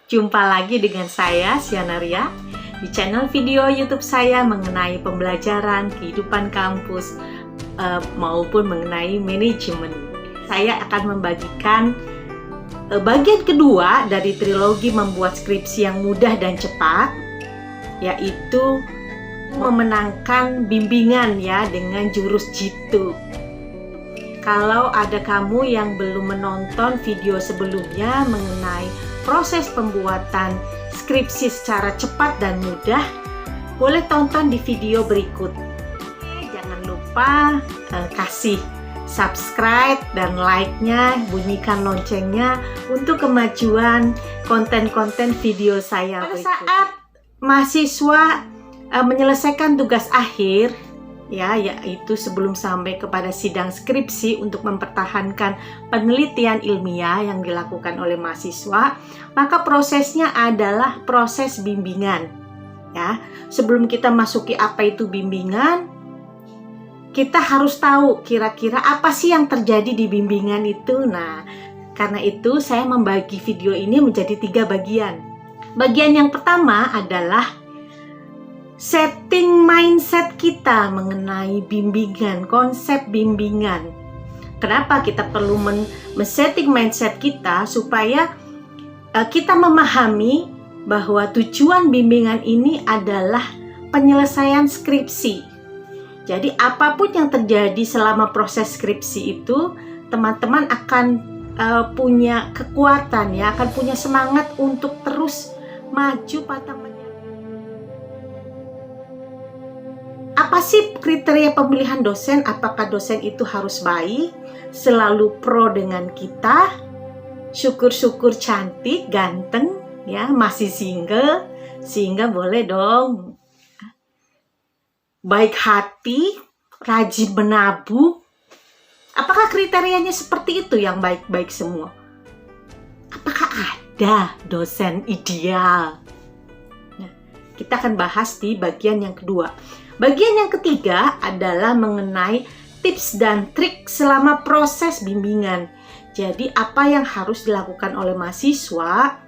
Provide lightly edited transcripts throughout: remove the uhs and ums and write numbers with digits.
Jumpa lagi dengan saya, Sianaria, di channel video YouTube saya mengenai pembelajaran, kehidupan kampus, maupun mengenai manajemen. Saya akan membagikan bagian kedua dari trilogi membuat skripsi yang mudah dan cepat, yaitu memenangkan bimbingan ya dengan jurus jitu. Kalau ada kamu yang belum menonton video sebelumnya mengenai proses pembuatan skripsi secara cepat dan mudah, boleh tonton di video berikut. Jangan lupa kasih subscribe dan like-nya, bunyikan loncengnya untuk kemajuan konten-konten video saya berikut. Pada saat mahasiswa menyelesaikan tugas akhir, yaitu sebelum sampai kepada sidang skripsi untuk mempertahankan penelitian ilmiah yang dilakukan oleh mahasiswa, maka prosesnya adalah proses bimbingan. Ya, sebelum kita masuki apa itu bimbingan, kita harus tahu kira-kira apa sih yang terjadi di bimbingan itu. Nah, karena itu saya membagi video ini menjadi 3 bagian. Bagian yang pertama adalah setting mindset kita mengenai bimbingan, konsep bimbingan. Kenapa kita perlu men-setting mindset kita supaya kita memahami bahwa tujuan bimbingan ini adalah penyelesaian skripsi. Jadi apapun yang terjadi selama proses skripsi itu, teman-teman akan punya kekuatan ya, akan punya semangat untuk terus maju pantang menyerah. Apa sih kriteria pemilihan dosen? Apakah dosen itu harus baik, selalu pro dengan kita, syukur-syukur cantik, ganteng, ya, masih single, sehingga boleh dong baik hati, rajin menabung. Apakah kriterianya seperti itu yang baik-baik semua? Apakah ada dosen ideal? Nah, kita akan bahas di bagian yang kedua. Bagian yang ketiga adalah mengenai tips dan trik selama proses bimbingan. Jadi apa yang harus dilakukan oleh mahasiswa,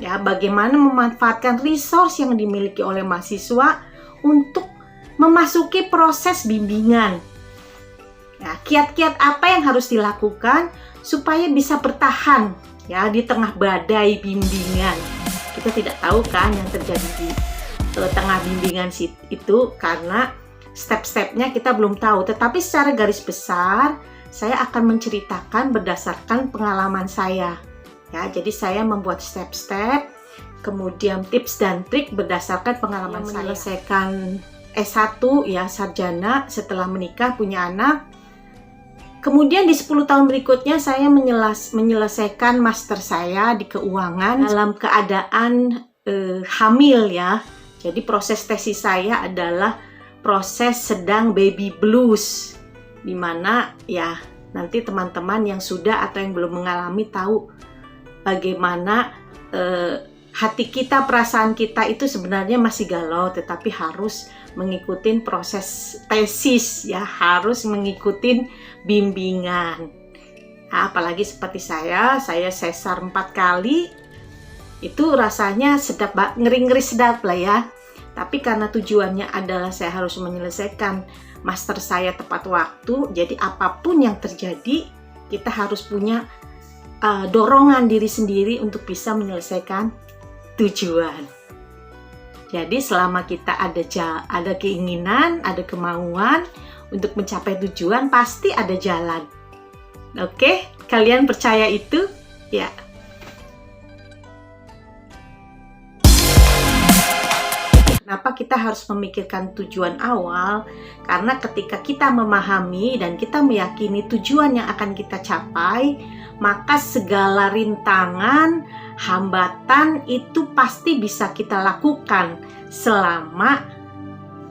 ya, bagaimana memanfaatkan resource yang dimiliki oleh mahasiswa untuk memasuki proses bimbingan. Ya, kiat-kiat apa yang harus dilakukan supaya bisa bertahan ya di tengah badai bimbingan. Kita tidak tahu kan yang terjadi di tengah bimbingan itu karena step-stepnya kita belum tahu, tetapi secara garis besar saya akan menceritakan berdasarkan pengalaman saya ya. Jadi saya membuat step-step, kemudian tips dan trik berdasarkan pengalaman saya. Menyelesaikan S1 ya, sarjana, setelah menikah punya anak. Kemudian di 10 tahun berikutnya saya menyelesaikan master saya di keuangan dalam keadaan hamil ya. Jadi proses tesis saya adalah proses sedang baby blues, dimana ya nanti teman-teman yang sudah atau yang belum mengalami tahu bagaimana hati kita, perasaan kita itu sebenarnya masih galau, tetapi harus mengikuti proses tesis ya, harus mengikuti bimbingan. Nah, apalagi seperti saya sesar 4 kali, itu rasanya sedap, ngeri-ngeri sedap lah ya. Tapi karena tujuannya adalah saya harus menyelesaikan master saya tepat waktu, jadi apapun yang terjadi kita harus punya dorongan diri sendiri untuk bisa menyelesaikan tujuan. Jadi selama kita ada keinginan, ada kemauan untuk mencapai tujuan, pasti ada jalan. Oke, kalian percaya itu? Ya. Kenapa kita harus memikirkan tujuan awal? Karena ketika kita memahami dan kita meyakini tujuan yang akan kita capai, maka segala rintangan, hambatan itu pasti bisa kita lakukan selama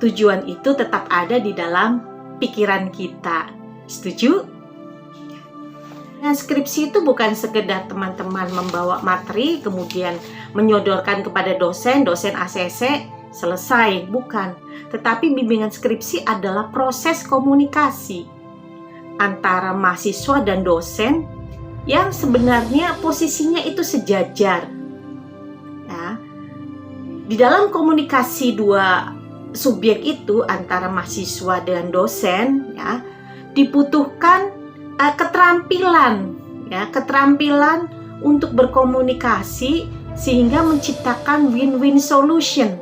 tujuan itu tetap ada di dalam pikiran kita. Setuju? Nah, skripsi itu bukan sekedar teman-teman membawa materi kemudian menyodorkan kepada dosen ACC selesai, bukan. Tetapi bimbingan skripsi adalah proses komunikasi antara mahasiswa dan dosen yang sebenarnya posisinya itu sejajar. Di dalam komunikasi dua subjek itu antara mahasiswa dan dosen, ya, dibutuhkan keterampilan untuk berkomunikasi sehingga menciptakan win-win solution.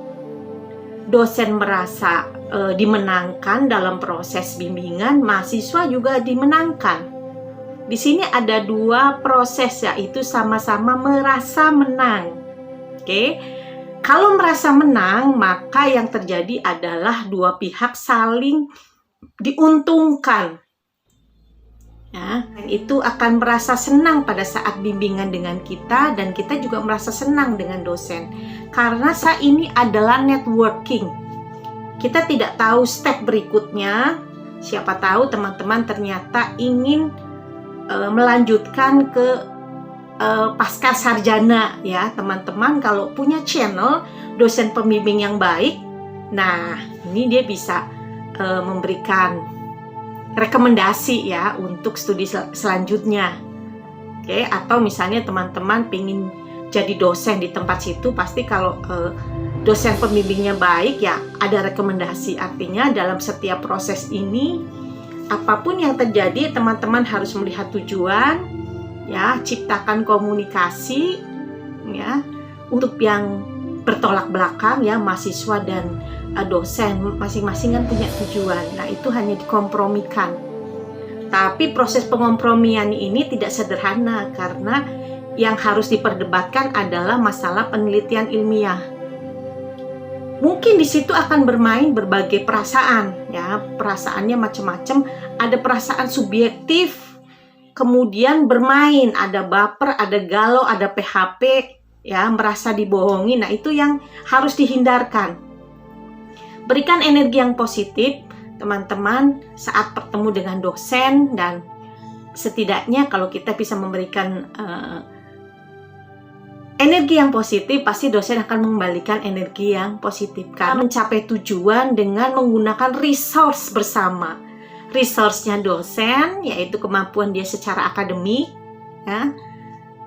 Dosen merasa dimenangkan dalam proses bimbingan, mahasiswa juga dimenangkan. Di sini ada dua proses, yaitu sama-sama merasa menang. Oke. Kalau merasa menang, maka yang terjadi adalah dua pihak saling diuntungkan. Ya, itu akan merasa senang pada saat bimbingan dengan kita, dan kita juga merasa senang dengan dosen. Karena ini adalah networking. Kita tidak tahu step berikutnya. Siapa tahu teman-teman ternyata ingin melanjutkan ke pasca sarjana, ya teman-teman. Kalau punya channel dosen pembimbing yang baik, nah ini dia bisa memberikan rekomendasi ya untuk studi selanjutnya. Oke, atau misalnya teman-teman pengen jadi dosen di tempat situ, pasti kalau dosen pembimbingnya baik ya ada rekomendasi. Artinya dalam setiap proses ini, apapun yang terjadi, teman-teman harus melihat tujuan, ya, ciptakan komunikasi, ya, untuk yang bertolak belakang, ya, mahasiswa dan dosen masing-masing kan punya tujuan. Nah, itu hanya dikompromikan. Tapi proses pengompromian ini tidak sederhana, karena yang harus diperdebatkan adalah masalah penelitian ilmiah. Mungkin di situ akan bermain berbagai perasaan, ya, perasaannya macam-macam. Ada perasaan subjektif, kemudian bermain, ada baper, ada galau, ada PHP, ya, merasa dibohongi. Nah, itu yang harus dihindarkan. Berikan energi yang positif, teman-teman, saat bertemu dengan dosen, dan setidaknya kalau kita bisa memberikan energi yang positif, pasti dosen akan mengembalikan energi yang positif. Karena mencapai tujuan dengan menggunakan resource bersama. Resource-nya dosen, yaitu kemampuan dia secara akademik, ya,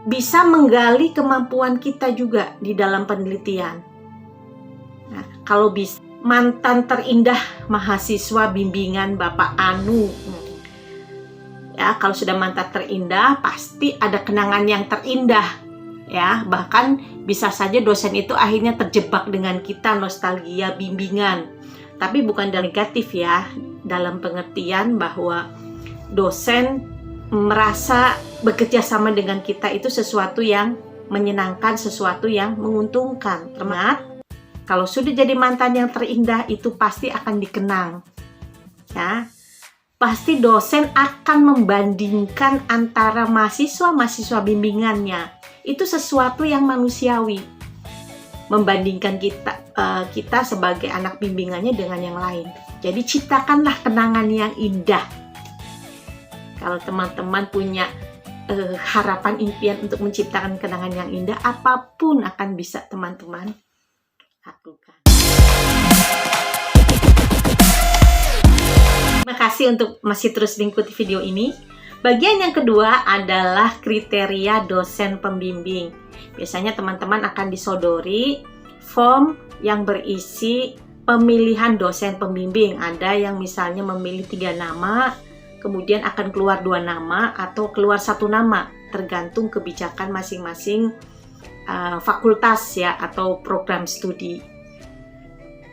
bisa menggali kemampuan kita juga di dalam penelitian. Nah, kalau bisa, mantan terindah mahasiswa bimbingan Bapak Anu, ya, kalau sudah mantan terindah pasti ada kenangan yang terindah, ya. Bahkan bisa saja dosen itu akhirnya terjebak dengan kita, nostalgia bimbingan. Tapi bukan negatif, ya, dalam pengertian bahwa dosen merasa bekerja sama dengan kita itu sesuatu yang menyenangkan, sesuatu yang menguntungkan. Termasuk kalau sudah jadi mantan yang terindah, itu pasti akan dikenang, ya. Pasti dosen akan membandingkan antara mahasiswa bimbingannya. Itu sesuatu yang manusiawi. Membandingkan kita sebagai anak bimbingannya dengan yang lain. Jadi ciptakanlah kenangan yang indah. Kalau teman-teman punya harapan, impian untuk menciptakan kenangan yang indah, apapun akan bisa teman-teman lakukan. Terima kasih untuk masih terus mengikuti video ini. Bagian yang kedua adalah kriteria dosen pembimbing. Biasanya teman-teman akan disodori form yang berisi pemilihan dosen pembimbing. Ada yang misalnya memilih 3 nama, kemudian akan keluar 2 nama atau keluar 1 nama, tergantung kebijakan masing-masing fakultas, ya, atau program studi.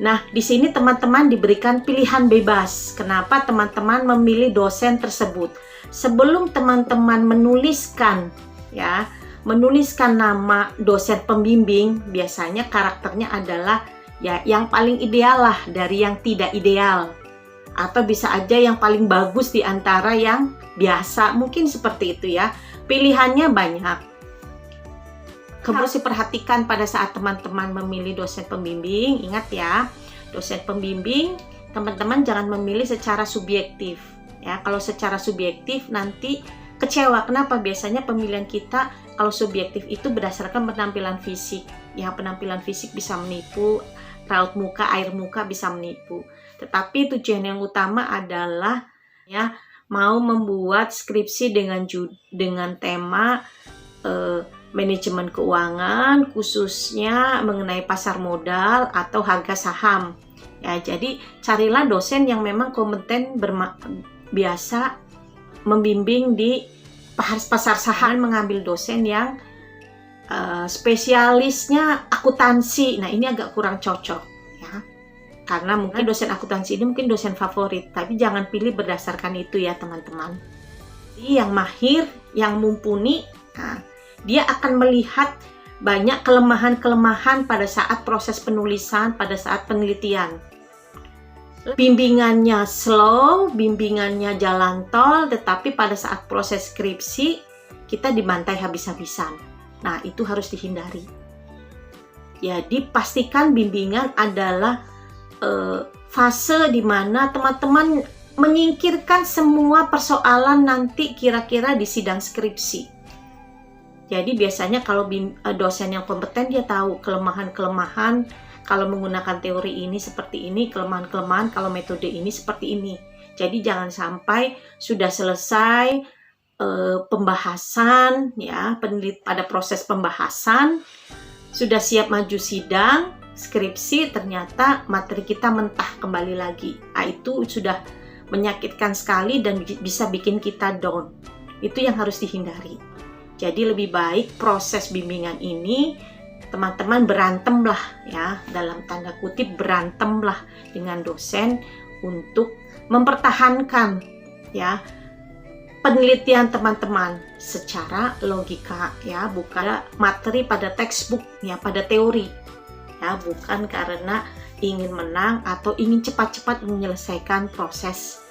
Nah, di sini teman-teman diberikan pilihan bebas. Kenapa teman-teman memilih dosen tersebut? Sebelum teman-teman menuliskan nama dosen pembimbing, biasanya karakternya adalah ya yang paling ideal lah dari yang tidak ideal. Atau bisa aja yang paling bagus di antara yang biasa. Mungkin seperti itu, ya. Pilihannya banyak. Harus diperhatikan pada saat teman-teman memilih dosen pembimbing. Ingat, ya, dosen pembimbing teman-teman jangan memilih secara subjektif, ya. Kalau secara subjektif nanti kecewa. Kenapa? Biasanya pemilihan kita kalau subjektif itu berdasarkan penampilan fisik, ya. Penampilan fisik bisa menipu, raut muka, air muka bisa menipu. Tetapi tujuan yang utama adalah, ya, mau membuat skripsi dengan tema manajemen keuangan, khususnya mengenai pasar modal atau harga saham. Ya, jadi carilah dosen yang memang kompeten biasa membimbing di pasar saham, mengambil dosen yang spesialisnya akuntansi. Nah, ini agak kurang cocok ya. Karena mungkin dosen akuntansi ini mungkin dosen favorit, tapi jangan pilih berdasarkan itu ya, teman-teman. Jadi yang mahir, yang mumpuni, nah, dia akan melihat banyak kelemahan-kelemahan pada saat proses penulisan, pada saat penelitian. Bimbingannya slow, bimbingannya jalan tol, tetapi pada saat proses skripsi, kita dibantai habis-habisan. Nah, itu harus dihindari. Jadi, pastikan bimbingan adalah fase di mana teman-teman menyingkirkan semua persoalan nanti kira-kira di sidang skripsi. Jadi biasanya kalau dosen yang kompeten, dia tahu kelemahan-kelemahan kalau menggunakan teori ini seperti ini, kelemahan-kelemahan kalau metode ini seperti ini. Jadi jangan sampai sudah selesai pembahasan ya, pada proses pembahasan sudah siap maju sidang skripsi, ternyata materi kita mentah kembali lagi. Nah, itu sudah menyakitkan sekali dan bisa bikin kita down. Itu yang harus dihindari. Jadi lebih baik proses bimbingan ini teman-teman berantemlah ya, dalam tanda kutip berantemlah dengan dosen untuk mempertahankan ya penelitian teman-teman secara logika ya, bukan materi pada textbook ya, pada teori ya, bukan karena ingin menang atau ingin cepat-cepat menyelesaikan proses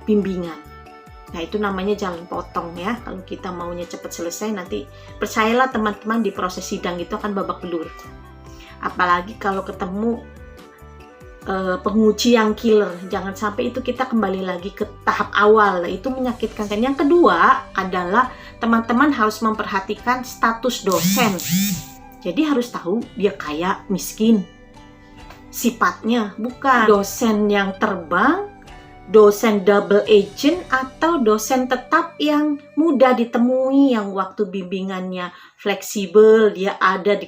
bimbingan. Nah, itu namanya jalan potong ya. Kalau kita maunya cepat selesai, nanti percayalah teman-teman, di proses sidang itu akan babak belur. Apalagi kalau ketemu penguji yang killer. Jangan sampai itu kita kembali lagi ke tahap awal. Itu menyakitkan. Dan yang kedua adalah teman-teman harus memperhatikan status dosen. Jadi harus tahu dia kaya, miskin. Sifatnya bukan dosen yang terbang, dosen double agent, atau dosen tetap yang mudah ditemui, yang waktu bimbingannya fleksibel, dia ada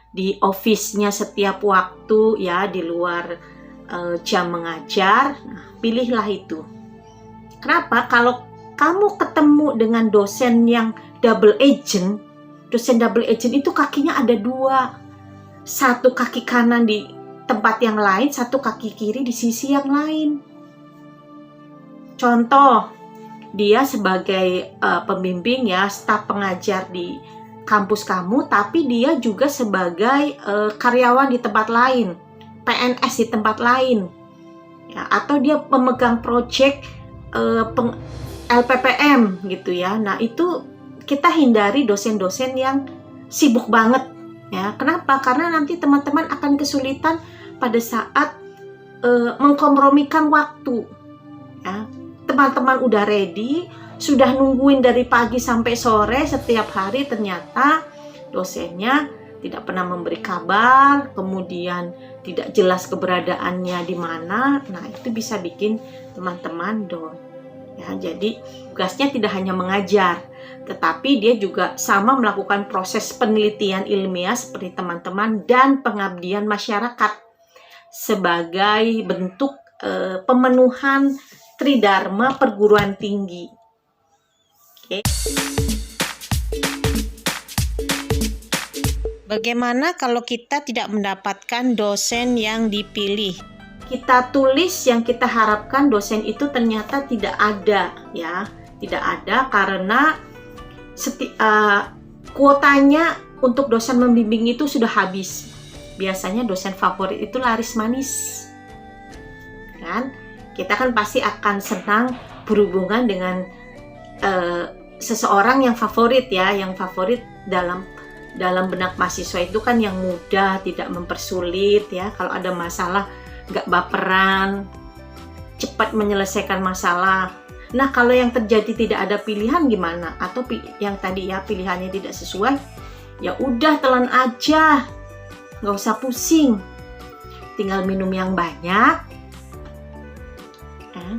di office-nya setiap waktu ya, di luar jam mengajar. Nah, pilihlah itu. Kenapa? Kalau kamu ketemu dengan dosen yang double agent, dosen double agent itu kakinya ada dua, satu kaki kanan di tempat yang lain, satu kaki kiri di sisi yang lain. Contoh, dia sebagai pembimbing ya, staf pengajar di kampus kamu, tapi dia juga sebagai karyawan di tempat lain, PNS di tempat lain, ya, atau dia pemegang proyek LPPM gitu ya. Nah, itu kita hindari dosen-dosen yang sibuk banget ya. Kenapa? Karena nanti teman-teman akan kesulitan pada saat mengkompromikan waktu ya. Teman-teman udah ready, sudah nungguin dari pagi sampai sore setiap hari, ternyata dosennya tidak pernah memberi kabar, kemudian tidak jelas keberadaannya di mana. Nah, itu bisa bikin teman-teman down. Ya, jadi tugasnya tidak hanya mengajar, tetapi dia juga sama melakukan proses penelitian ilmiah seperti teman-teman dan pengabdian masyarakat sebagai bentuk pemenuhan Tridharma perguruan tinggi. Oke. Bagaimana kalau kita tidak mendapatkan dosen yang dipilih? Kita tulis yang kita harapkan, dosen itu ternyata tidak ada ya. Tidak ada karena kuotanya untuk dosen membimbing itu sudah habis. Biasanya dosen favorit itu laris manis. Kan? Kita kan pasti akan senang berhubungan dengan seseorang yang favorit ya, yang favorit dalam benak mahasiswa itu kan yang mudah, tidak mempersulit ya. Kalau ada masalah nggak baperan, cepat menyelesaikan masalah. Nah, kalau yang terjadi tidak ada pilihan gimana? Atau yang tadi ya pilihannya tidak sesuai, ya udah telan aja, nggak usah pusing, tinggal minum yang banyak.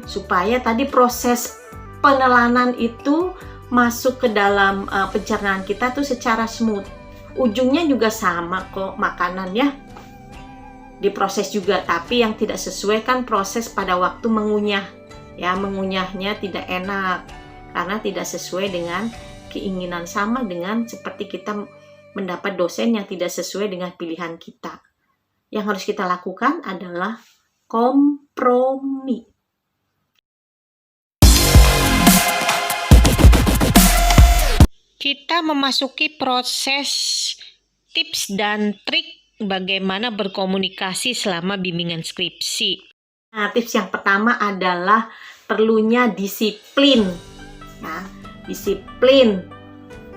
Supaya tadi proses penelanan itu masuk ke dalam pencernaan kita tuh secara smooth ujungnya juga sama kok makanannya. Diproses juga, tapi yang tidak sesuai kan proses pada waktu mengunyah. Ya, mengunyahnya tidak enak karena tidak sesuai dengan keinginan, sama dengan seperti kita mendapat dosen yang tidak sesuai dengan pilihan kita. Yang harus kita lakukan adalah kompromi. Kita memasuki proses tips dan trik bagaimana berkomunikasi selama bimbingan skripsi. Nah, tips yang pertama adalah perlunya disiplin. Ya, disiplin,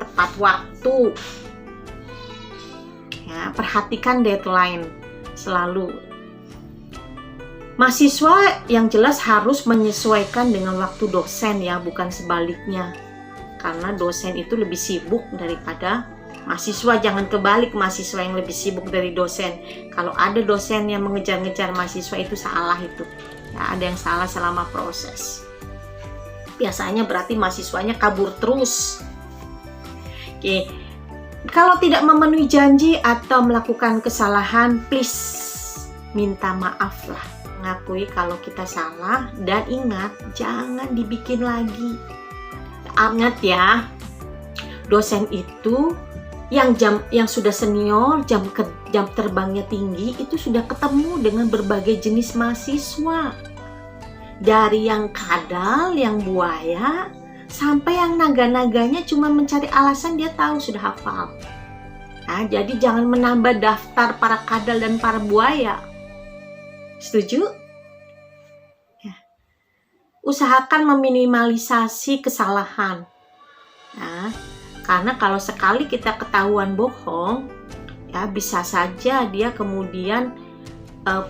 tepat waktu. Ya, perhatikan deadline selalu. Mahasiswa yang jelas harus menyesuaikan dengan waktu dosen ya, bukan sebaliknya. Karena dosen itu lebih sibuk daripada mahasiswa. Jangan kebalik, mahasiswa yang lebih sibuk dari dosen. Kalau ada dosen yang mengejar-ngejar mahasiswa, itu salah itu. Ya, ada yang salah selama proses. Biasanya berarti mahasiswanya kabur terus. Oke. Kalau tidak memenuhi janji atau melakukan kesalahan, please minta maaf lah. Mengakui kalau kita salah, dan ingat jangan dibikin lagi. Ingat ya, dosen itu yang sudah senior, jam terbangnya tinggi, itu sudah ketemu dengan berbagai jenis mahasiswa. Dari yang kadal, yang buaya, sampai yang naga-naganya cuma mencari alasan dia tahu sudah hafal. Nah, jadi jangan menambah daftar para kadal dan para buaya. Setuju? Usahakan meminimalisasi kesalahan. Nah, karena kalau sekali kita ketahuan bohong, ya bisa saja dia kemudian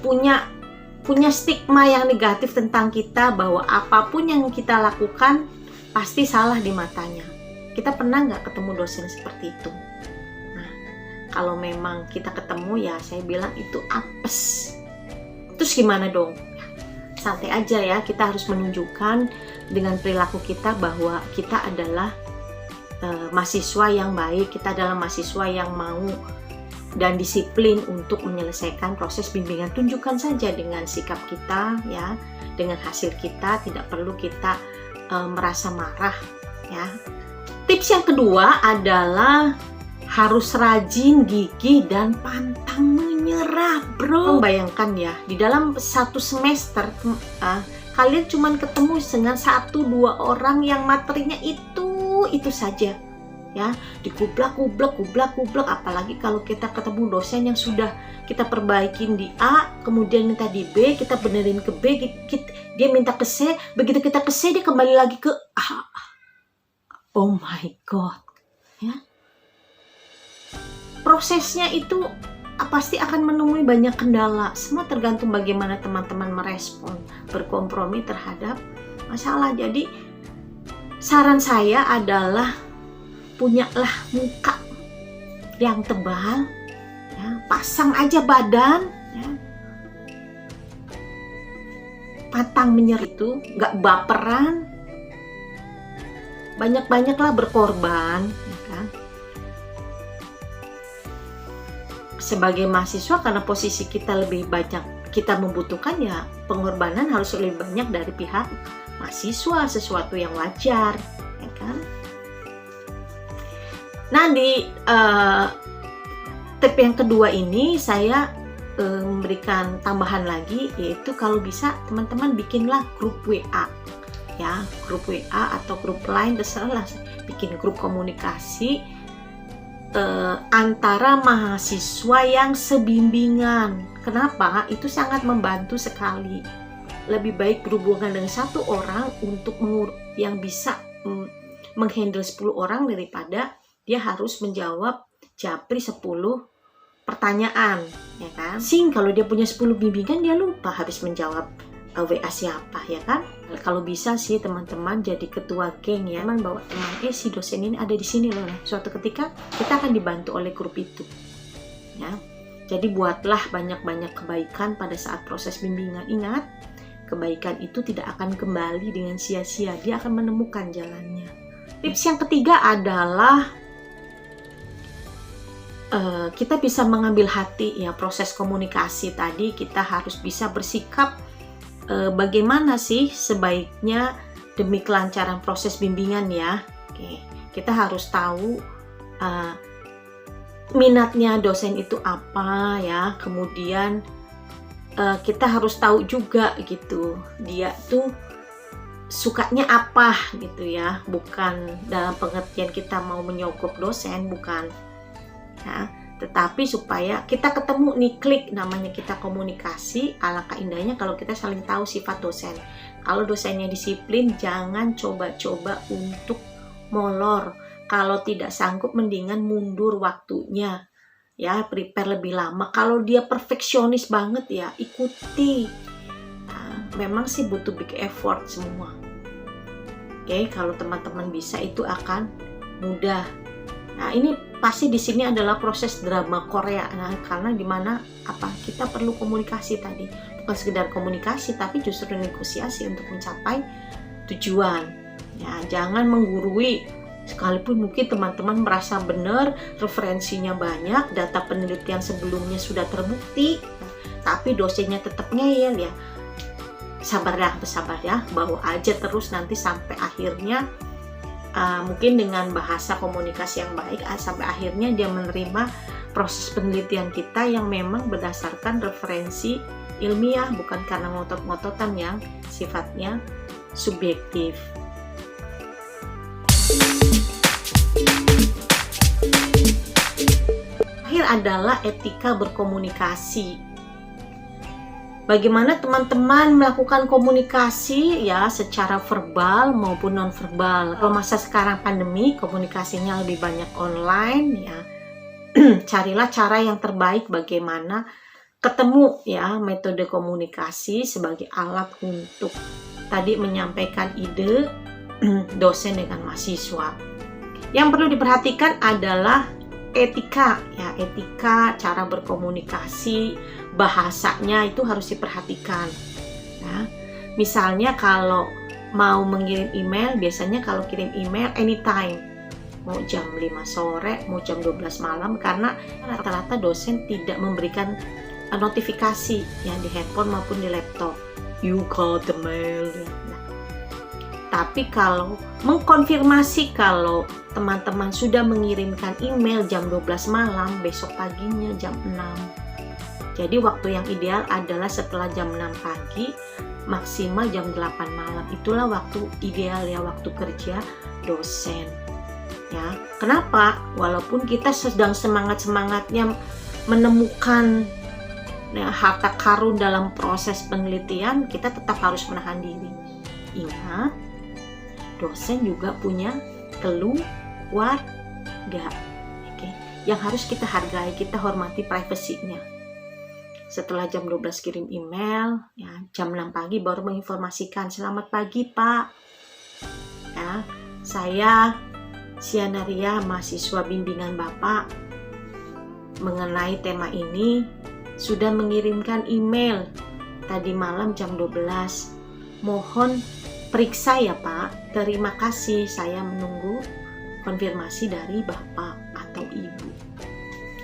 punya stigma yang negatif tentang kita, bahwa apapun yang kita lakukan pasti salah di matanya. Kita pernah nggak ketemu dosen seperti itu? Nah, kalau memang kita ketemu, ya saya bilang itu apes. Terus gimana dong? Santai aja ya, kita harus menunjukkan dengan perilaku kita bahwa kita adalah mahasiswa yang baik, kita adalah mahasiswa yang mau dan disiplin untuk menyelesaikan proses bimbingan. Tunjukkan saja dengan sikap kita ya, dengan hasil kita, tidak perlu kita merasa marah ya. Tips yang kedua adalah harus rajin, gigih, dan pantang menyerah, bro. Bayangkan ya, di dalam satu semester kalian cuma ketemu dengan 1-2 orang yang materinya itu saja ya, dikublak, apalagi kalau kita ketemu dosen yang sudah kita perbaikin di A, kemudian minta di B, kita benerin ke B, dia minta ke C, begitu kita ke C dia kembali lagi ke A. Oh my god ya. Prosesnya itu pasti akan menemui banyak kendala. Semua tergantung bagaimana teman-teman merespon, berkompromi terhadap masalah. Jadi saran saya adalah punyalah muka yang tebal, ya, pasang aja badan, ya. Pantang menyerah itu, nggak baperan, banyak-banyaklah berkorban, ya kan? Sebagai mahasiswa, karena posisi kita lebih banyak, kita membutuhkan, ya pengorbanan harus lebih banyak dari pihak mahasiswa, sesuatu yang wajar, ya kan? Nah, di tip yang kedua ini saya memberikan tambahan lagi, yaitu kalau bisa teman-teman bikinlah grup WA, ya, grup WA atau grup lain, terserah, bikin grup komunikasi antara mahasiswa yang sebimbingan. Kenapa? Itu sangat membantu sekali. Lebih baik berhubungan dengan satu orang untuk yang bisa menghandle 10 orang daripada dia harus menjawab japri 10 pertanyaan, ya kan? Kalau dia punya 10 bimbingan, dia lupa habis menjawab WA siapa, ya kan? Kalau bisa sih teman-teman jadi ketua geng ya, teman bawa teman, si dosen ini ada di sini loh. Suatu ketika kita akan dibantu oleh grup itu, ya. Jadi buatlah banyak-banyak kebaikan pada saat proses bimbingan. Ingat, kebaikan itu tidak akan kembali dengan sia-sia, dia akan menemukan jalannya. Tips yang ketiga adalah kita bisa mengambil hati ya proses komunikasi tadi. Kita harus bisa bersikap bagaimana sih sebaiknya demi kelancaran proses bimbingan ya. Oke, kita harus tahu minatnya dosen itu apa ya. Kemudian kita harus tahu juga gitu dia tuh sukanya apa gitu ya. Bukan dalam pengertian kita mau menyogok dosen, bukan ya, tetapi supaya kita ketemu nih, klik, namanya kita komunikasi. Alangkah indahnya kalau kita saling tahu sifat dosen. Kalau dosennya disiplin, jangan coba-coba untuk molor. Kalau tidak sanggup, mendingan mundur waktunya ya, prepare lebih lama. Kalau dia perfeksionis banget ya, ikuti. Nah, memang sih butuh big effort semua. Oke, kalau teman-teman bisa itu akan mudah. Nah, ini pasti di sini adalah proses drama Korea. Nah, karena dimana kita perlu komunikasi tadi, bukan sekedar komunikasi, tapi justru negosiasi untuk mencapai tujuan. Ya, jangan menggurui. Sekalipun mungkin teman-teman merasa benar, referensinya banyak, data penelitian sebelumnya sudah terbukti, tapi dosennya tetap ngeyel ya. Sabar ya, bawa aja terus nanti sampai akhirnya. Mungkin dengan bahasa komunikasi yang baik sampai akhirnya dia menerima proses penelitian kita yang memang berdasarkan referensi ilmiah, bukan karena ngotot-ngototan yang sifatnya subjektif. Terakhir adalah etika berkomunikasi. Bagaimana teman-teman melakukan komunikasi ya secara verbal maupun non-verbal. Kalau masa sekarang pandemi, komunikasinya lebih banyak online ya. Carilah cara yang terbaik bagaimana ketemu ya metode komunikasi sebagai alat untuk tadi menyampaikan ide dosen dengan mahasiswa. Yang perlu diperhatikan adalah etika ya, etika cara berkomunikasi, bahasanya itu harus diperhatikan ya. Misalnya kalau mau mengirim email, biasanya kalau kirim email anytime, mau jam 5 sore, mau jam 12 malam, karena rata-rata dosen tidak memberikan notifikasi ya di handphone maupun di laptop. You got the mail ya. Nah, tapi kalau mengkonfirmasi kalau teman-teman sudah mengirimkan email jam 12 malam, besok paginya jam 6. Jadi waktu yang ideal adalah setelah jam 6 pagi, maksimal jam 8 malam. Itulah waktu ideal ya, waktu kerja dosen. Ya, kenapa? Walaupun kita sedang semangat-semangatnya menemukan ya, harta karun dalam proses penelitian, kita tetap harus menahan diri. Ingat, dosen juga punya keluarga, yang harus kita hargai, kita hormati privasinya. Setelah jam 12 kirim email, ya, jam 6 pagi baru menginformasikan, selamat pagi Pak. Ya, saya Sianaria, mahasiswa bimbingan Bapak, mengenai tema ini sudah mengirimkan email tadi malam jam 12. Mohon periksa ya Pak. Terima kasih, saya menunggu konfirmasi dari Bapak atau Ibu.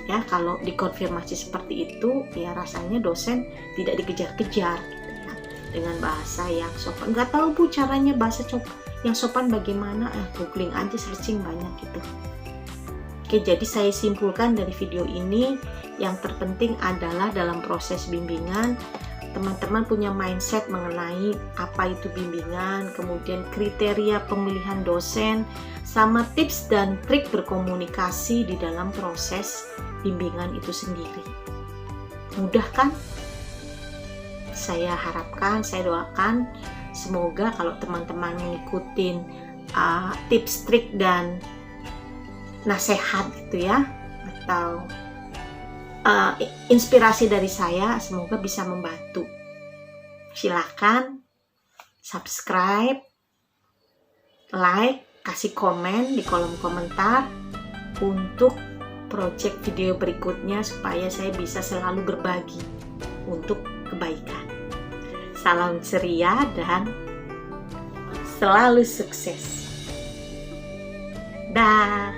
Ya, kalau dikonfirmasi seperti itu, ya rasanya dosen tidak dikejar-kejar gitu ya, dengan bahasa yang sopan. Nggak tahu Bu caranya bahasa yang sopan bagaimana? Googling aja, searching banyak gitu. Oke, jadi saya simpulkan dari video ini, yang terpenting adalah dalam proses bimbingan, teman-teman punya mindset mengenai apa itu bimbingan, kemudian kriteria pemilihan dosen, sama tips dan trik berkomunikasi di dalam proses bimbingan itu sendiri. Mudah kan? Saya harapkan, saya doakan semoga kalau teman-teman mengikuti tips, trik, dan nasihat gitu ya, atau inspirasi dari saya, semoga bisa membantu. Silakan subscribe, like, kasih komen di kolom komentar untuk project video berikutnya supaya saya bisa selalu berbagi untuk kebaikan. Salam ceria dan selalu sukses. Dah.